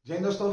जय हिंद दोस्तों,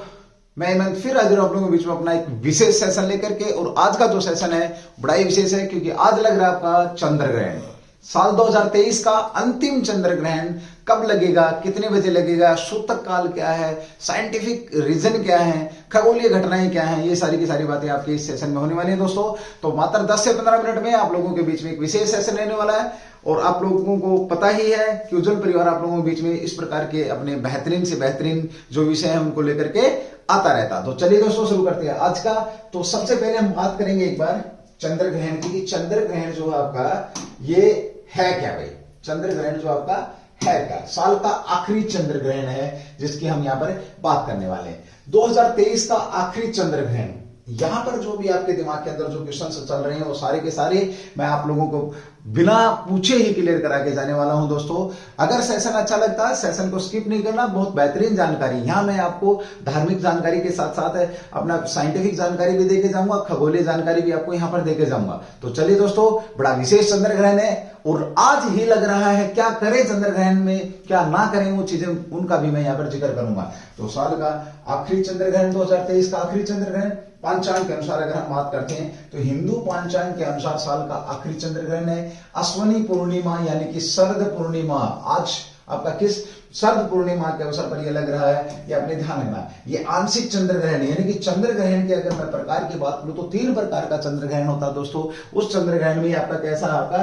मैं हेमंत फिर हाजिर हूं आप लोगों के बीच में अपना एक विशेष सेशन लेकर के। और आज का जो सेशन है बड़ा ही विशेष है क्योंकि आज लग रहा है आपका चंद्र ग्रहण। साल 2023 का अंतिम चंद्र ग्रहण कब लगेगा, कितने बजे लगेगा, सूतक काल क्या है, साइंटिफिक रीजन क्या है, खगोलीय घटनाएं क्या हैं, ये सारी की सारी बातें आपके इस सेशन में होने वाली हैं दोस्तों। तो मात्र 10 से 15 मिनट में आप लोगों के बीच में एक विशेष सेशन रहने वाला है। और आप लोगों को पता ही है कि उज्जवल परिवार आप लोगों के बीच में इस प्रकार के अपने बेहतरीन से बेहतरीन जो विषय है उनको लेकर के आता रहता। तो चलिए दोस्तों शुरू करते हैं आज का। तो सबसे पहले हम बात करेंगे एक बार चंद्र ग्रहण की। चंद्र ग्रहण जो है आपका ये है क्या भाई? चंद्र ग्रहण जो आपका है क्या? साल का आखिरी चंद्र ग्रहण है जिसकी हम यहाँ पर बात करने वाले हैं। 2023 का आखिरी चंद्र ग्रहण। यहां पर जो भी आपके दिमाग के अंदर जो क्वेश्चन चल रहे हैं वो सारे के सारे मैं आप लोगों को बिना पूछे ही क्लियर करा के जाने वाला हूं दोस्तों। अगर सेशन अच्छा लगता है सेशन को स्किप नहीं करना। बहुत बेहतरीन जानकारी यहां मैं आपको धार्मिक जानकारी के साथ साथ अपना साइंटिफिक जानकारी भी देके जाऊंगा, खगोलीय जानकारी भी आपको यहां पर देके जाऊंगा। तो चलिए दोस्तों, बड़ा विशेष चंद्र ग्रहण है और आज ही लग रहा है। क्या करें चंद्र ग्रहण में, क्या ना करें, वो चीजें उनका भी मैं यहाँ पर जिक्र करूंगा। तो साल का आखिरी चंद्र ग्रहण 2023 का आखिरी चंद्र ग्रहण पांचांग के अनुसार अगर हम बात करते हैं तो हिंदू पांचांग के अनुसार साल का आखिरी चंद्र ग्रहण है। अश्वनी पूर्णिमा यानी कि शरद पूर्णिमा। आज आपका किस शरद पूर्णिमा के अवसर पर यह लग रहा है, ये अपने ध्यान रखना। ये आंशिक चंद्र ग्रहण है यानी कि चंद्र ग्रहण के अगर मैं प्रकार की बात करूं तो 3 प्रकार का चंद्र ग्रहण होता है दोस्तों। उस चंद्र ग्रहण में आपका कैसा आपका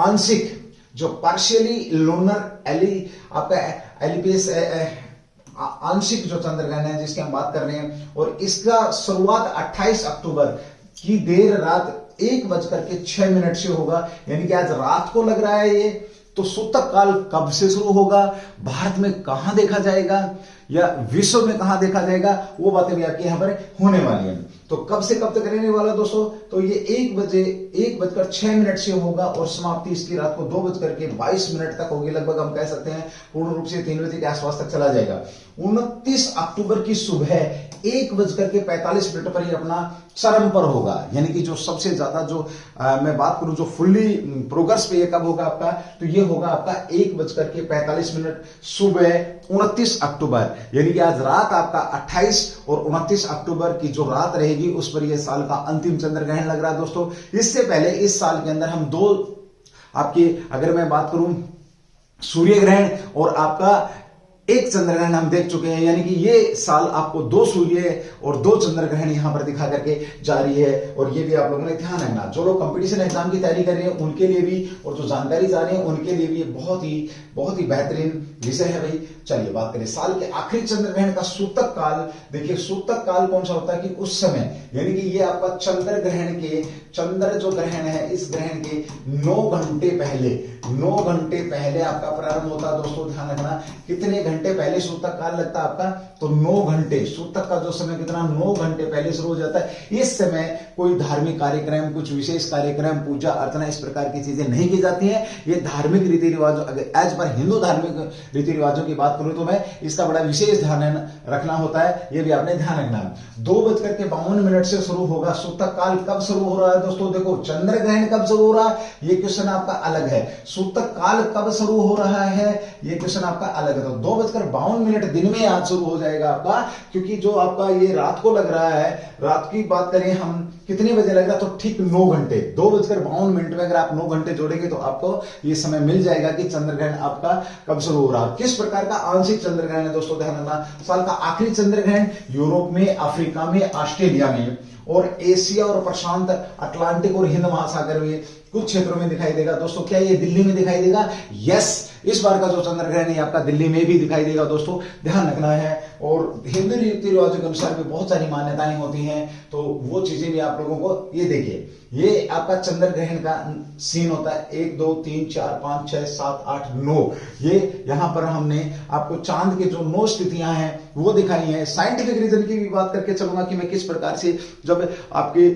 आंशिक जो पार्शियली लूनर आपका एलिपेस आंशिक जो चंद्र ग्रहण है जिसकी हम बात कर रहे हैं। और इसका शुरुआत 28 अक्टूबर की देर रात 1:06 से होगा। यानी कि आज रात को लग रहा है ये। तो सूतक काल कब से शुरू होगा, भारत में कहां देखा जाएगा या विश्व में कहां देखा जाएगा, वो बातें भी आपके यहां पर होने वाली हैं। तो कब से कब तक रहने वाला दोस्तों? तो ये 1:06 से होगा और समाप्ति इसकी रात को 2:22 तक होगी। लगभग हम कह सकते हैं पूर्ण रूप से 3 बजे के आसपास तक चला जाएगा। 29 अक्टूबर की सुबह 1:45 पर ये अपना चरम पर होगा। यानी कि जो सबसे ज्यादा जो मैं बात करूं जो फुल्ली प्रोग्रेस पे ये कब होगा आपका, तो ये होगा आपका 1:45 सुबह 29 अक्टूबर। यानी कि आज रात आपका 28 और 29 अक्टूबर की जो रात रहेगी उस पर यह साल का अंतिम चंद्र ग्रहण लग रहा है दोस्तों। इससे पहले इस साल के अंदर हम 2 आपकी अगर मैं बात करूं सूर्य ग्रहण और आपका एक चंद्र ग्रहण हम देख चुके हैं। यानी कि ये साल आपको 2 सूर्य और 2 चंद्र ग्रहण यहां पर दिखा करके जा रही है। और ये भी आप लोगों ने ध्यान रखना, जो लोग कंपटीशन एग्जाम की तैयारी कर रहे हैं उनके लिए भी और जो जानकारी जा रहे हैं उनके लिए भी ये बहुत ही बेहतरीन विषय है भाई। चलिए बात करें साल के आखिरी चंद्र ग्रहण का सूतक काल। देखिए सूतक काल कौन सा होता है कि उस समय यानी कि ये आपका चंद्र ग्रहण के चंद्र जो ग्रहण है इस ग्रहण के 9 घंटे पहले आपका प्रारंभ होता है दोस्तों। ध्यान रखना कितने घंटे पहले सूतक काल लगता है आपका, तो 9 घंटे। सूतक का जो समय कितना 9 घंटे पहले शुरू हो जाता है। इस समय कोई धार्मिक कार्यक्रम, कुछ विशेष कार्यक्रम, पूजा अर्चना इस प्रकार की चीजें नहीं की जाती हैं। ये धार्मिक रीति रिवाजों एज पर हिंदू धार्मिक रीति रिवाजों की बात करूं तो मैं इसका बड़ा विशेष ध्यान रखना होता है। ये भी आपने ध्यान रखना। 2:52 से शुरू होगा सूतक काल। कब शुरू हो रहा है दोस्तों? देखो चंद्र ग्रहण कब शुरू हो रहा है ये क्वेश्चन आपका अलग है। सूतक काल कब शुरू हो रहा है ये क्वेश्चन आपका अलग है। तो 2:52 दिन में आज शुरू हो जाएगा आपका, क्योंकि जो आपका ये रात को लग रहा है, रात की बात करें हम कितने बजे लग रहा है तो ठीक 9 घंटे। 2:52 में अगर आप 9 घंटे जोड़ेंगे तो आपको ये समय मिल जाएगा कि चंद्र ग्रहण आपका कब शुरू हो रहा है। किस प्रकार का आंशिक चंद्र ग्रहण है दोस्तों? ध्यान रखना साल का आखिरी चंद्र ग्रहण यूरोप में, अफ्रीका में, ऑस्ट्रेलिया में और एशिया और प्रशांत अटलांटिक और हिंद महासागर में कुछ क्षेत्रों में दिखाई देगा दोस्तों। क्या ये दिल्ली में दिखाई देगा? यस, इस बार का जो चंद्र ग्रहण है आपका दिल्ली में भी दिखाई देगा दोस्तों। ध्यान रखना है। और हिंदू रीति रिवाजों के अनुसार भी बहुत सारी मान्यताएं होती हैं, तो वो चीजें भी आप लोगों को ये देखिए। ये आपका चंद्र ग्रहण का सीन होता है 1 2 3 4 5 6 7 8 9। ये यहां पर हमने आपको चांद के जो 9 स्थितियां हैं वो दिखाई हैं। साइंटिफिक रीजन की भी बात करके चलूंगा कि मैं किस प्रकार से जब आपके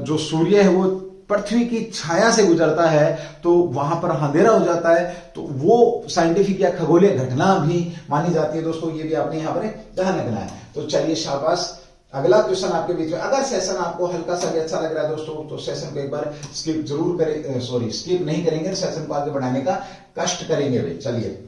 जो सूर्य है वो पृथ्वी की छाया से गुजरता है तो वहां पर अंधेरा हो जाता है, तो वो साइंटिफिक या खगोलीय घटना भी मानी जाती है दोस्तों। ये भी आपने यहां पर ध्यान रखना है। तो चलिए शाबाश, अगला क्वेश्चन आपके बीच में। अगर सेशन आपको हल्का सा भी अच्छा लग रहा है दोस्तों तो सेशन को एक बार स्किप जरूर करें, स्किप नहीं करेंगे, सेशन को आगे बढ़ाने का कष्ट करेंगे भाई। चलिए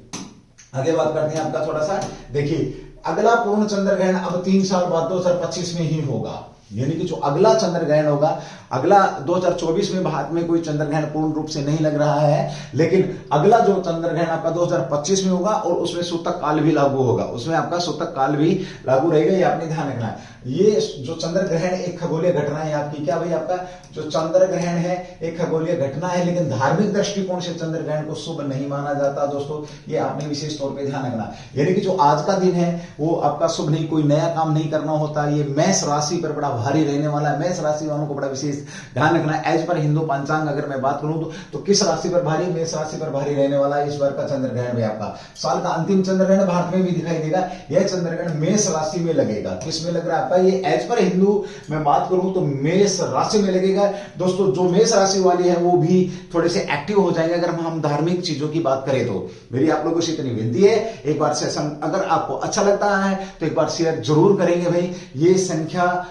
आगे बात करते हैं आपका थोड़ा सा। देखिए अगला पूर्ण चंद्र ग्रहण अब 3 साल बाद 2025 में ही होगा, यानी कि जो अगला चंद्र ग्रहण होगा, अगला 2024 में भारत में कोई चंद्र ग्रहण पूर्ण रूप से नहीं लग रहा है, लेकिन अगला जो चंद्र ग्रहण आपका 2025 में होगा और उसमें सूतक काल भी लागू होगा, उसमें आपका सूतक काल भी लागू रहेगा। ये आपने ध्यान रखना है। ये जो चंद्र ग्रहण एक खगोलीय घटना है आपकी, क्या भाई, आपका जो चंद्र ग्रहण है एक खगोलीय घटना है, लेकिन धार्मिक दृष्टिकोण से चंद्र ग्रहण को शुभ नहीं माना जाता दोस्तों, ये आपने विशेष तौर पे ध्यान रखना। यानी कि जो आज का दिन है वो आपका शुभ नहीं, कोई नया काम नहीं करना होता। ये मेष राशि पर बड़ा भारी रहने वाला है, मेष राशि वालों को बड़ा विशेष ध्यान रखना है। एज पर हिंदू पंचांग अगर मैं बात करूं तो किस राशि पर भारी, मेष राशि पर भारी रहने वाला है इस बार का चंद्र ग्रहण भी। आपका साल का अंतिम चंद्र ग्रहण भारत में भी दिखाई देगा। यह चंद्र ग्रहण मेष राशि में लगेगा। किस में लग रहा है आपका, ये एज पर हिंदू मैं बात करूं तो मेष राशि में लगेगा दोस्तों। जो मेष राशि वाली है वो भी थोड़े से एक्टिव हो जाएंगे अगर हम धार्मिक चीजों की बात करें तो। मेरी आप लोगों से इतनी विनती है, एक बार सेशन अगर आपको अच्छा लगता है तो एक बार शेयर जरूर करेंगे भाई। ये संख्या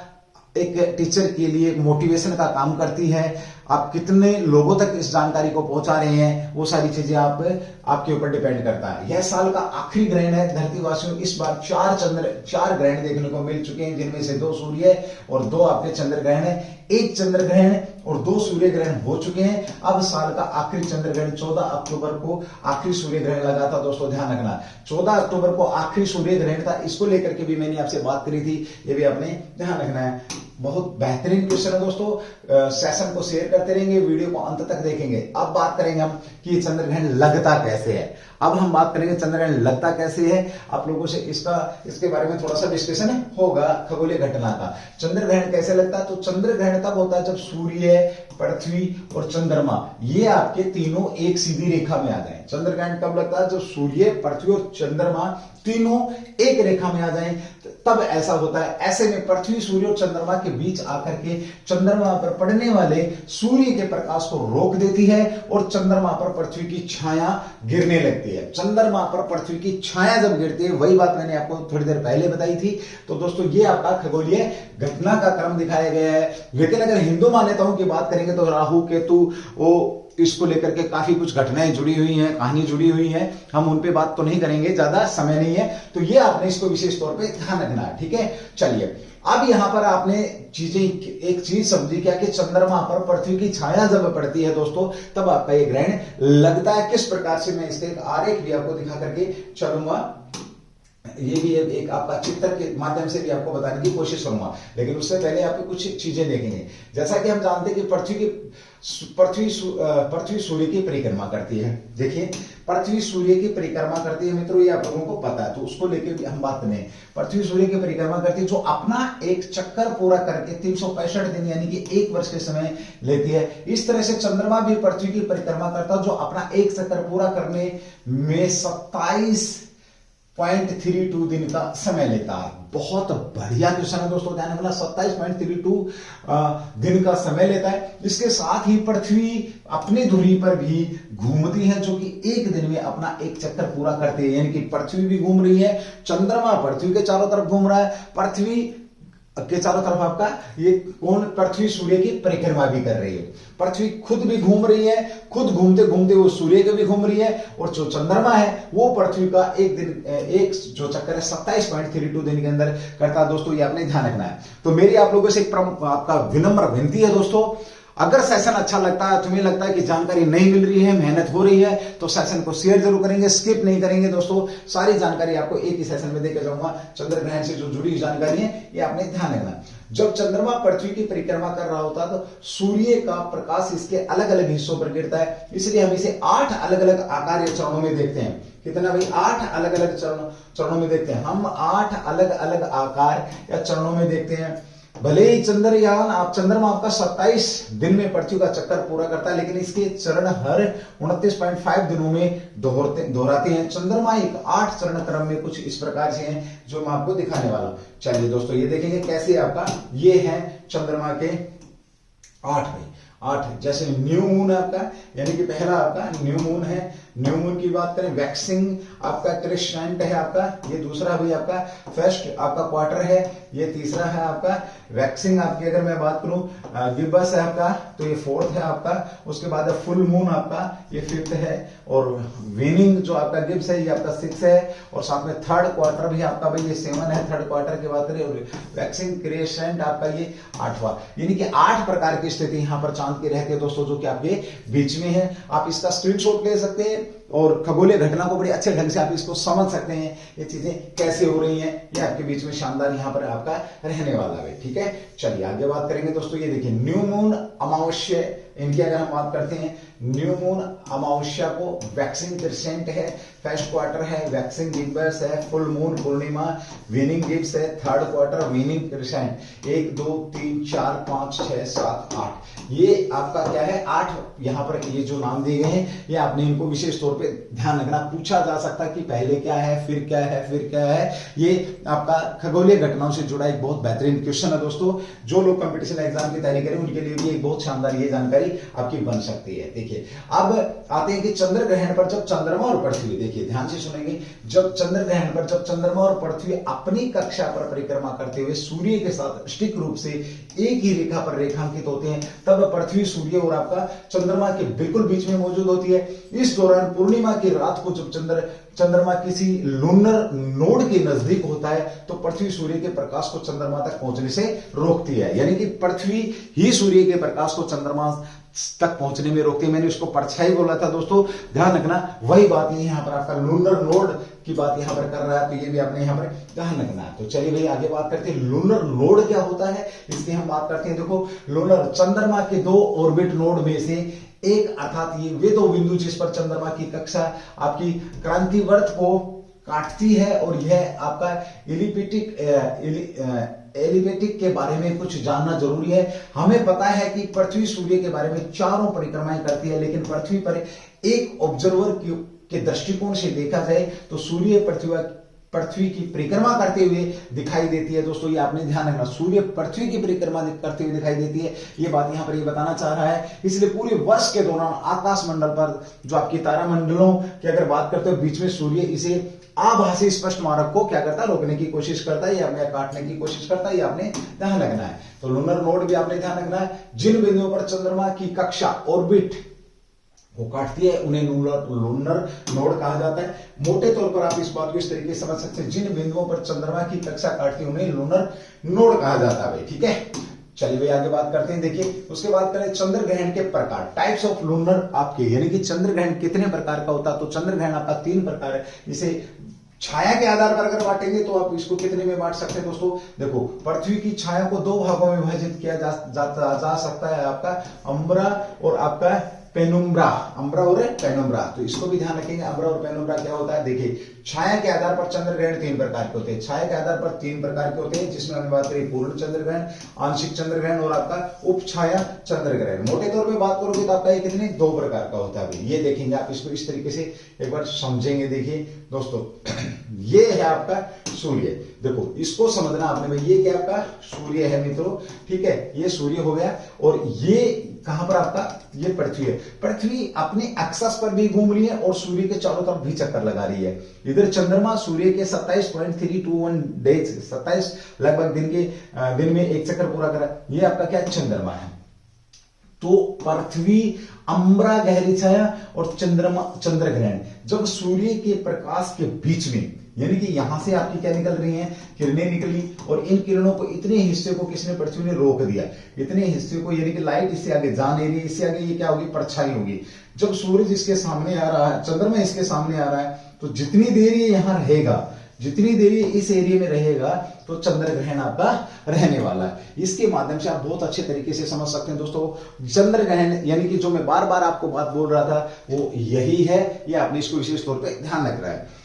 एक टीचर के लिए मोटिवेशन का काम करती है। आप कितने लोगों तक इस जानकारी को पहुंचा रहे हैं वो सारी चीजें आपके ऊपर डिपेंड करता है। यह साल का आखिरी ग्रहण है धरतीवासियों। इस बार 4 ग्रहण देखने को मिल चुके हैं, जिनमें से 2 सूर्य और 2 आपके चंद्र ग्रहण है। 1 चंद्र ग्रहण और 2 सूर्य ग्रहण हो चुके हैं। अब साल का आखिरी चंद्र ग्रहण 14 अक्टूबर को आखिरी सूर्य ग्रहण लगा था दोस्तों, ध्यान रखना। 14 अक्टूबर को आखिरी सूर्य ग्रहण था, इसको लेकर के भी मैंने आपसे बात करी थी, ये भी आपने ध्यान रखना है। बहुत बेहतरीन क्वेश्चन है दोस्तों। सेशन को शेयर करते रहेंगे, वीडियो को अंत तक देखेंगे। अब बात करेंगे हम कि चंद्र ग्रहण लगता कैसे है। अब हम बात करेंगे चंद्र ग्रहण लगता कैसे है। आप लोगों से इसके बारे में थोड़ा सा डिस्कशन होगा खगोलीय घटना का। चंद्र ग्रहण कैसे लगता है, तो चंद्र ग्रहण तब होता है जब सूर्य, पृथ्वी और चंद्रमा ये आपके तीनों एक सीधी रेखा में आ जाए। चंद्र ग्रहण कब लगता है, जब सूर्य, पृथ्वी और चंद्रमा तीनों एक रेखा में आ जाएं, तब ऐसा होता है। ऐसे में पृथ्वी, सूर्य और चंद्रमा के बीच आकर के चंद्रमा पर पड़ने वाले सूर्य के प्रकाश को रोक देती है और चंद्रमा पर पृथ्वी की छाया गिरने लगती है। चंद्रमा पर पृथ्वी की छाया जब गिरती है, वही बात मैंने आपको थोड़ी देर पहले बताई थी। तो दोस्तों ये आपका खगोलीय घटना का क्रम दिखाया गया है। लेकिन अगर हिंदू मान्यताओं की बात करेंगे तो राहु केतु वो इसको लेकर के काफी कुछ घटनाएं जुड़ी हुई हैं, कहानी जुड़ी हुई है। हम उन पे बात तो नहीं करेंगे, ज्यादा समय नहीं है, तो ये आपने इसको विशेष तौर पे ध्यान रखना है, ठीक है। चलिए अब यहां पर आपने एक चीज समझी क्या कि चंद्रमा पर पृथ्वी की छाया जब पड़ती है दोस्तों, तब आपका ये ग्रहण लगता है। किस प्रकार से, मैं इसका एक आरेख भी आपको दिखा करके चलूंगा। ये भी एक आपका चित्र के माध्यम से भी आपको बताने की कोशिश करूंगा, लेकिन उससे पहले आपको कुछ चीजें देखेंगे। जैसा कि हम जानते हैं कि पृथ्वी सूर्य की परिक्रमा करती है। देखिए पृथ्वी सूर्य की परिक्रमा करती है मित्रों, ये आप लोगों को पता है, तो उसको लेके भी हम बात करें। पृथ्वी सूर्य की परिक्रमा करती है जो अपना एक चक्कर पूरा करके 365 दिन यानी कि 1 वर्ष के समय लेती है। इस तरह से चंद्रमा भी पृथ्वी की परिक्रमा करता है जो अपना एक चक्कर पूरा करने में 27.32 दिन का समय लेता है। बहुत बढ़िया क्वेश्चन है दोस्तों, ध्यान रखना। 27.32 दिन का समय लेता है। इसके साथ ही पृथ्वी अपनी धुरी पर भी घूमती है, जो कि 1 दिन में अपना एक चक्कर पूरा करती है। यानी कि पृथ्वी भी घूम रही है, चंद्रमा पृथ्वी के चारों तरफ घूम रहा है, पृथ्वी के चारों तरफ आपका ये पृथ्वी सूर्य की परिक्रमा भी कर रही है। पृथ्वी खुद भी घूम रही है, खुद घूमते घूमते वो सूर्य को भी घूम रही है, और जो चंद्रमा है वो पृथ्वी का एक जो चक्कर है 27.32 दिन के अंदर करता है दोस्तों, ये आपने ध्यान रखना है। तो मेरी आप लोगों से एक आपका विनम्र विनती है दोस्तों, अगर सेशन अच्छा लगता है, तुम्हें लगता है कि जानकारी नहीं मिल रही है, मेहनत हो रही है, तो सेशन को शेयर जरूर करेंगे, स्किप नहीं करेंगे दोस्तों। सारी जानकारी आपको एक ही सेशन में देकर जाऊंगा। चंद्र ग्रहण से जो जुड़ी जानकारी है ये आपने ध्यान रखना। जब चंद्रमा पृथ्वी की परिक्रमा कर रहा होता है तो सूर्य का प्रकाश इसके अलग अलग हिस्सों पर गिरता है, इसलिए हम इसे 8 अलग अलग आकार या चरणों में देखते हैं। कितना भाई, 8 अलग अलग चरणों में देखते हैं हम। 8 अलग अलग आकार या चरणों में देखते हैं। भले ही चंद्रमा आपका 27 दिन में पृथ्वी का चक्कर पूरा करता है, लेकिन इसके चरण हर 29.5 दिनों में दोहराते हैं। चंद्रमा एक 8 चरण क्रम में कुछ इस प्रकार से हैं जो मैं आपको दिखाने वाला हूं। चलिए दोस्तों ये देखेंगे कैसे आपका ये है चंद्रमा के 8 जैसे न्यू मून है आपका, यानी कि पहला आपका न्यू मून है, न्यू मून की बात करें, वैक्सिंग आपका क्रेसेंट है आपका, ये दूसरा भी आपका फर्स्ट आपका क्वार्टर है, ये तीसरा है आपका वैक्सिंग। आपकी अगर मैं बात करूं गिब्बस है आपका, तो ये फोर्थ है आपका। उसके बाद फुल मून आपका ये फिफ्थ है, और विनिंग जो आपका गिब्स है ये आपका सिक्स है, और साथ में थर्ड क्वार्टर भी आपका भाई ये सेवन है, थर्ड क्वार्टर की बात करें। और वैक्सिंग क्रेसेंट आपका ये आठवां, यानी कि 8 प्रकार की स्थिति यहां पर चांद की रहती है दोस्तों, जो कि आपके बीच में है। आप इसका स्क्रीनशॉट ले सकते हैं और खगोलीय घटना को बड़े अच्छे ढंग से आप इसको समझ सकते हैं, ये चीजें कैसे हो रही हैं, ये आपके बीच में शानदार यहां पर आपका रहने वाला है। ठीक है, चलिए आगे बात करेंगे दोस्तों। ये देखिए न्यू मून अमावस्या, इनकी अगर हम बात करते हैं, न्यू मून अमावस्या को वैक्सिंग क्रेसेंट है, फर्स्ट क्वार्टर है, वैक्सिंग गिब्बस है, फुल मून पूर्णिमा, विनिंग गिब्स है, थर्ड क्वार्टर विनिंग क्रेसेंट। 1 2 3 4 5 6 7 8, ये आपका क्या है 8 यहां पर ये जो नाम दिए गए हैं, ये आपने इनको विशेष तौर पे ध्यान रखना। पूछा जा सकता है कि पहले क्या है, फिर क्या है, फिर क्या है। ये आपका खगोलीय घटनाओं से जुड़ा एक बहुत बेहतरीन क्वेश्चन है दोस्तों। जो लोग कंपटीशन एग्जाम की तैयारी करें उनके लिए भी एक बहुत शानदार ये जानकारी आपकी बन सकती है। देखिए अब आते हैं कि चंद्र ग्रहण पर जब चंद्रमा और पृथ्वी, देखिए ध्यान से सुनेंगे, जब चंद्र ग्रहण पर जब चंद्रमा और पृथ्वी अपनी कक्षा पर परिक्रमा करते हुए सूर्य के साथ सटीक रूप से एक ही रेखा पर रेखांकित होते हैं, तब पृथ्वी सूर्य और आपका चंद्रमा के बिल्कुल बीच में मौजूद होती है। इस दौरान पूर्णिमा की रात को जब चंद्रमा किसी लूनर नोड के नजदीक होता है, तो पृथ्वी सूर्य के प्रकाश को चंद्रमा तक पहुंचने से रोकती है, यानी कि पृथ्वी ही सूर्य के प्रकाश को चंद्रमा तक पहुंचने में रोकती है। मैंने उसको परछाई बोला था दोस्तों, ध्यान रखना, वही बात ये यहाँ पर आपका लूनर नोड की बात यहाँ पर कर रहा है, तो ये भी आपने यहाँ पर ध्यान रखना है। तो चलिए भाई आगे बात करते हैं, लूनर नोड क्या होता है, इसकी हम बात करते हैं। देखो लूनर चंद्रमा के 2 ऑर्बिट नोड में से एक, अर्थात ये वे 2 बिंदु जिस पर चंद्रमा की कक्षा आपकी क्रांतिवर्त को काटती है, और यह आपका एलिप्टिक के बारे में कुछ जानना जरूरी है। हमें पता है कि पृथ्वी सूर्य के बारे में चारों परिक्रमाएं करती है, लेकिन पृथ्वी पर एक ऑब्जर्वर के दृष्टिकोण से देखा जाए तो सूर्य पृथ्वी की परिक्रमा करते हुए दिखाई देती है। दोस्तों ये आपने ध्यान रखना, सूर्य पृथ्वी की परिक्रमा करते हुए दिखाई देती है, ये बात यहां पर ये बताना चाह रहा है। इसलिए पूरे वर्ष के दौरान आकाश मंडल पर जो आपकी तारा मंडलों की अगर बात करते हो, बीच में सूर्य इसे आभासी स्पष्ट मार्ग को क्या करता है, रोकने की कोशिश करता है, या अपने काटने की कोशिश करता है, ये आपने ध्यान रखना है। तो लूनर नोड भी आपने ध्यान रखना है। जिन बिंदुओं पर चंद्रमा की कक्षा ऑर्बिट वो काटती है उन्हें लूनर नोड कहा जाता है। मोटे तौर पर आप इस बात को इस तरीके से समझ सकते हैं, जिन बिंदुओं पर चंद्रमा की कक्षा काटती है उन्हें लूनर नोड कहा जाता है। ठीक है, चलिए भाई आगे बात करते हैं। देखिए उसके बाद करें चंद्र ग्रहण के प्रकार, टाइप्स ऑफ लूनर आपके, यानी कि चंद्र ग्रहण कितने प्रकार का होता है। तो चंद्र ग्रहण आपका 3 प्रकार है। इसे छाया के आधार पर अगर बांटेंगे तो आप इसको कितने में बांट सकते हैं दोस्तों। देखो पृथ्वी की छाया को 2 भागों में विभाजित किया जा सकता है, आपका अम्ब्रा और आपका पेनुम्ब्रा, अम्ब्रा और पेनुम्ब्रा। तो इसको भी ध्यान रखेंगे, अम्ब्रा और पेनुम्ब्रा क्या होता है। देखिए छाया के आधार पर चंद्र ग्रहण 3 प्रकार के होते हैं, छाया के आधार पर 3 प्रकार के होते हैं, जिसमें हमने बात करी पूर्ण चंद्र ग्रहण, आंशिक चंद्र ग्रहण और आपका उपछाया चंद्र ग्रहण। मोटे तौर पे बात करोगे तो आपका ये कितने 2 प्रकार का होता है। ये देखेंगे आप इसको इस तरीके से एक बार समझेंगे। देखिए दोस्तों ये है आपका सूर्य, देखो इसको समझना आपने भाई, ये क्या आपका सूर्य है मित्रों, ठीक है, ये सूर्य हो गया। और ये कहां पर आपका, ये पृथ्वी है। पृथ्वी अपने एक्सिस पर भी घूम रही है और सूर्य के चारों तरफ भी चक्कर लगा रही है। इधर चंद्रमा सूर्य के 27.321 डेज, 27 लगभग दिन में एक चक्कर पूरा करा, ये आपका क्या चंद्रमा है। तो पृथ्वी अम्ब्रा गहरी छाया और चंद्र ग्रहण जब सूर्य के प्रकाश के बीच में, यानी कि यहां से आपकी क्या निकल रही हैं, किरणें निकली, और इन किरणों को इतने हिस्से को किसने, पृथ्वी ने रोक दिया। इतने हिस्से को, यानी कि लाइट इससे आगे जा नहीं रही, इससे आगे ये क्या होगी, परछाई होगी। जब सूरज इसके सामने आ रहा है, चंद्रमा इसके सामने आ रहा है, तो जितनी देर ये यहां रहेगा, जितनी देर ये इस एरिया में रहेगा, तो चंद्र ग्रहण आपका रहने वाला है। इसके माध्यम से आप बहुत अच्छे तरीके से समझ सकते हैं दोस्तों। चंद्र ग्रहण यानी कि जो मैं बार बार आपको बात बोल रहा था वो यही है, ये आपने इसको विशेष तौर पे ध्यान रखना है।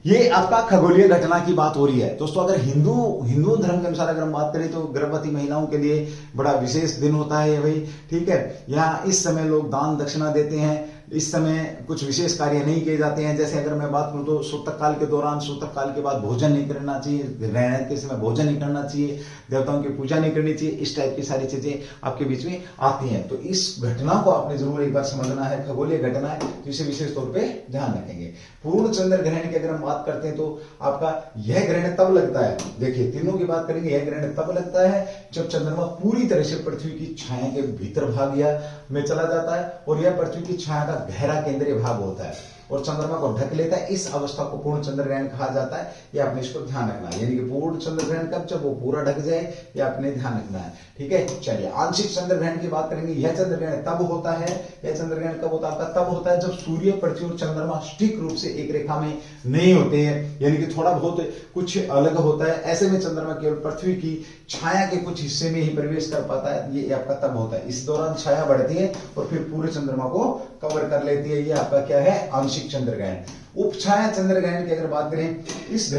ये आपका खगोलीय घटना की बात हो रही है दोस्तों। अगर हिंदू धर्म के अनुसार अगर हम बात करें तो गर्भवती महिलाओं के लिए बड़ा विशेष दिन होता है ये भाई, ठीक है। यहाँ इस समय लोग दान दक्षिणा देते हैं, इस समय कुछ विशेष कार्य नहीं किए जाते हैं। जैसे अगर मैं बात करूं तो सूतक काल के दौरान, सूतक काल के बाद भोजन नहीं करना चाहिए, ग्रहण के समय भोजन नहीं करना चाहिए, देवताओं की पूजा नहीं करनी चाहिए, इस टाइप की सारी चीजें आपके बीच में आती हैं। तो इस घटना को आपने जरूर एक बार समझना है, खगोलीय घटना है, तो इसे विशेष तौर पे ध्यान रखेंगे। पूर्ण चंद्र ग्रहण की अगर हम बात करते हैं तो आपका यह ग्रहण तब लगता है, देखिए तीनों की बात करेंगे, यह ग्रहण तब लगता है जब चंद्रमा पूरी तरह से पृथ्वी की छाया के भीतर भाग या में चला जाता है और यह पृथ्वी की छाया का गहरा केंद्रीय भाग होता है और चंद्रमा को ढक लेता है। इस अवस्था को पूर्ण चंद्र ग्रहण कहा जाता है। ये आपने इसको ध्यान रखना है, यानी कि पूर्ण चंद्र ग्रहण कब, जब वो पूरा ढक जाए, ये आपने ध्यान रखना है। ठीक है, चलिए आंशिक चंद्र ग्रहण की बात करेंगे। यह चंद्र ग्रहण तब होता है, यह चंद्र ग्रहण कब होता है, तब होता है जब सूर्य, पृथ्वी और चंद्रमा सटीक रूप से एक रेखा में नहीं होते हैं, यानी कि थोड़ा बहुत कुछ अलग होता है। ऐसे में चंद्रमा केवल पृथ्वी की छाया के कुछ हिस्से में ही प्रवेश कर पाता है, ये आपका तब होता है। इस दौरान छाया बढ़ती है और फिर पूरे चंद्रमा को कवर कर लेती है, ये आपका क्या है, आंशिक चंद्र ग्रहण। उपछाया चंद्र ग्रहण की अगर बात करें, इस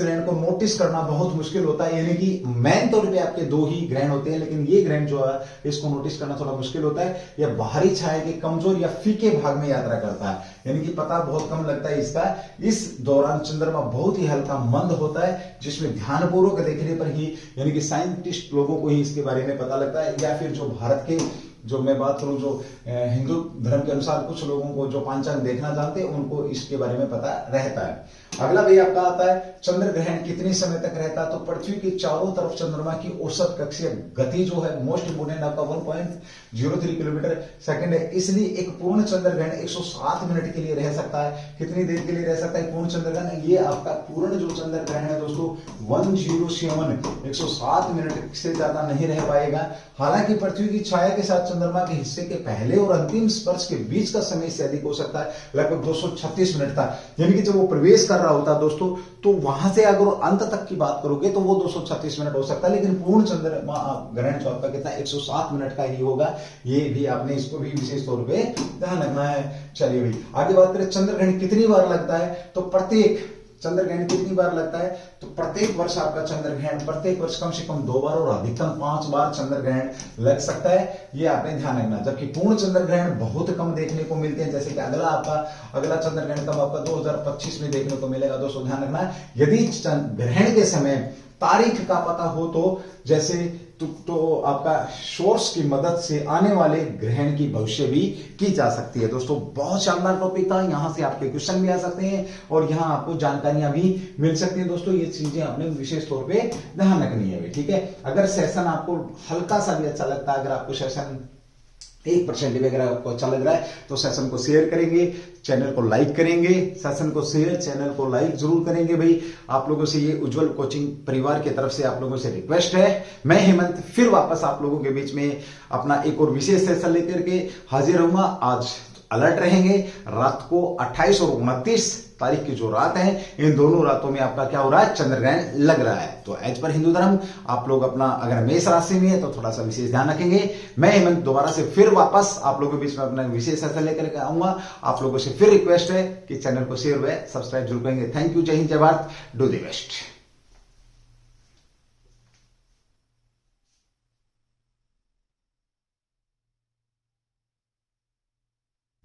ग्रहण को नोटिस करना बहुत मुश्किल होता है, यानी कि मेन तौर पे आपके दो ही ग्रहण होते हैं, लेकिन ये ग्रहण जो है इसको नोटिस करना थोड़ा मुश्किल होता है। यह बाहरी छाया के कमजोर या फीके भाग में यात्रा करता है, यानी कि पता बहुत कम लगता है इसका। इस दौरान चंद्रमा बहुत ही हल्का मंद होता है, जिसमें ध्यानपूर्वक देखने पर ही, यानी कि साइंटिस्ट लोगों को ही इसके बारे में पता लगता है, या फिर जो भारत के, जो मैं बात करूं, जो हिंदू धर्म के अनुसार कुछ लोगों को जो पांचांग देखना जानते हैं उनको इसके बारे में पता रहता है। अगला भी आपका आता है, चंद्र ग्रहण कितने समय तक रहता है, तो पृथ्वी के चारों तरफ चंद्रमा की औसत कक्षीय गति जो है, मोस्ट इंपोर्टेंट आपका 1.03 किलोमीटर सेकंड है। इसलिए एक पूर्ण चंद्र ग्रहण 107 मिनट के लिए रह सकता है। कितनी देर के लिए रह सकता है पूर्ण चंद्र ग्रहण, ये आपका पूर्ण जो चंद्र ग्रहण है दोस्तों 107 मिनट से ज्यादा नहीं रह पाएगा। हालांकि पृथ्वी की छाया के साथ चंद्रमा के हिस्से के पहले और अंतिम स्पर्श के बीच का समय इससे अधिक हो सकता है, लगभग 236 मिनट था। यानी कि जब वो प्रवेश कर रहा होता है दोस्तों, तो वहां से अगर अंत तक की बात करोगे तो वो 236 मिनट हो सकता है, लेकिन पूर्ण चंद्रमा ग्रहण जो आपका कितना 107 मिनट का ही होगा। ये भी आपने इसको भी विशेष तौर पे ध्यान रखना है। चलिए भाई आगे बात करें, चंद्र ग्रहण कितनी बार लगता है, तो प्रत्येक चंद्र ग्रहण कितनी बार लगता है, तो प्रत्येक वर्ष आपका चंद्र ग्रहण, प्रत्येक वर्ष कम से कम 2 बार और अधिकतम 5 बार चंद्र ग्रहण लग सकता है, ये आपने ध्यान रखना। जबकि पूर्ण चंद्र ग्रहण बहुत कम देखने को मिलते हैं, जैसे कि अगला चंद्र ग्रहण कब आपका 2025 में देखने को मिलेगा। दोस्तों ध्यान रखना, यदि ग्रहण के समय तारीख का पता हो तो जैसे तो आपका सोर्स की मदद से आने वाले ग्रहण की भविष्य भी की जा सकती है। दोस्तों बहुत शानदार टॉपिक था, यहां से आपके क्वेश्चन भी आ सकते हैं और यहां आपको जानकारियां भी मिल सकती हैं। दोस्तों ये चीजें आपने विशेष तौर पे ध्यान रखनी है, ठीक है। अगर सेशन आपको हल्का सा भी अच्छा लगता है, अगर आपको सेशन 1% भी अगर आपको अच्छा लग रहा है तो सेशन को शेयर करेंगे, चैनल को लाइक करेंगे, सेशन को शेयर, चैनल को लाइक जरूर करेंगे भाई। आप लोगों से ये उज्जवल कोचिंग परिवार की तरफ से आप लोगों से रिक्वेस्ट है। मैं हेमंत फिर वापस आप लोगों के बीच में अपना एक और विशेष सेशन लेकर के हाजिर रहूंगा। आज अलर्ट रहेंगे, रात को 28 और 29 तारीख की जो रात है, इन दोनों रातों में आपका क्या हो रहा है, चंद्र ग्रहण लग रहा है। तो एज पर हिंदू धर्म आप लोग अपना, अगर मेष राशि में है तो थोड़ा सा विशेष ध्यान रखेंगे। मैं हेमंत दोबारा से फिर वापस आप लोगों के बीच में अपना विशेष सेशन लेकर के आऊंगा। आप लोगों से फिर रिक्वेस्ट है कि चैनल को शेयर व सब्सक्राइब जरूर करेंगे। थैंक यू, जय हिंद, जय भारत, डू द बेस्ट।